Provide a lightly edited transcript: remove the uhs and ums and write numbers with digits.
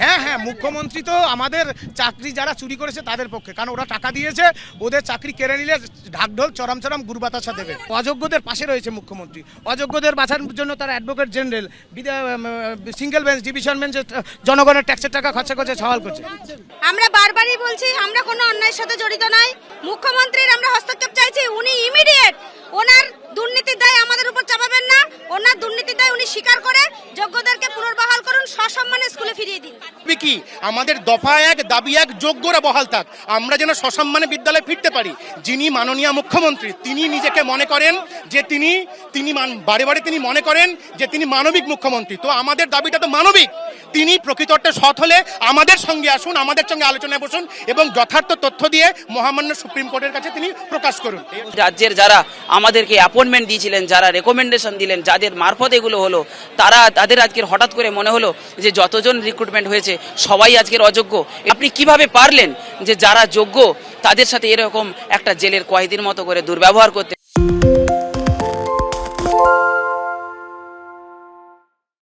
হ্যাঁ হ্যাঁ, মুখ্যমন্ত্রী তো আমাদের চাকরি যারা চুরি করেছে তাদের পক্ষে, কারণ ওরা টাকা দিয়েছে, ওদের চাকরি কেড়ে নিলে ঢাকঢোল চরম চরম গুরবাতাসা দেবে। অযোগ্যদের পাশে রয়েছে মুখ্যমন্ত্রী, অযোগ্যদের বাঁচানোর জন্য তারা advocate general single bench division বেঞ্চে জনগণের ট্যাক্সের টাকা খরচা করছে, সওয়াল করছে। আমরা বারবারই বলছি আমরা কোনো অন্যায়ের সাথে জড়িত নাই, মুখ্যমন্ত্রীর আমরা হস্তক্ষেপ চাইছি। উনি ইমিডিয়েট ওনার দুর্নীতির দায় আমাদের উপর চাপাবেন না, ওনার দুর্নীতির দায় উনি স্বীকার করে যোগ্যদেরকে পুনর্বহাল করুন, সসম্মানে স্কুলে ফিরিয়ে দিন। কি আমাদের দফা এক দাবি এক, যোগ্যরা বহাল থাক, আমরা যেন সসম্মানে বিদ্যালয়ে ফিরতে পারি। যিনি মাননীয় মুখ্যমন্ত্রী তিনি নিজেকে মনে করেন যে তিনি বারে বারে তিনি মনে করেন যে তিনি মানবিক মুখ্যমন্ত্রী, তো আমাদের দাবিটা তো মানবিক। তিনি প্রকৃত অর্থে সৎ হলে আমাদের সঙ্গে আসুন, আমাদের সঙ্গে আলোচনায় বসুন এবং যথার্থ তথ্য দিয়ে মহামান্য সুপ্রিম কোর্টের কাছে তিনি প্রকাশ করুন। রাজ্যের যারা আমাদেরকে অ্যাপয়েন্টমেন্ট দিয়েছিলেন, যারা রেকমেন্ডেশন দিলেন, যাদের মারফত এগুলো হলো, তাদের আজকের হঠাৎ করে মনে হলো যে যতজন রিক্রুটমেন্ট হয়েছে সবাই আজকের অযোগ্য। আপনি কিভাবে পারলেন যে যারা যোগ্য তাদের সাথে এরকম একটা জেলের কয়েদির মতো করে দুর্ব্যবহার করতে?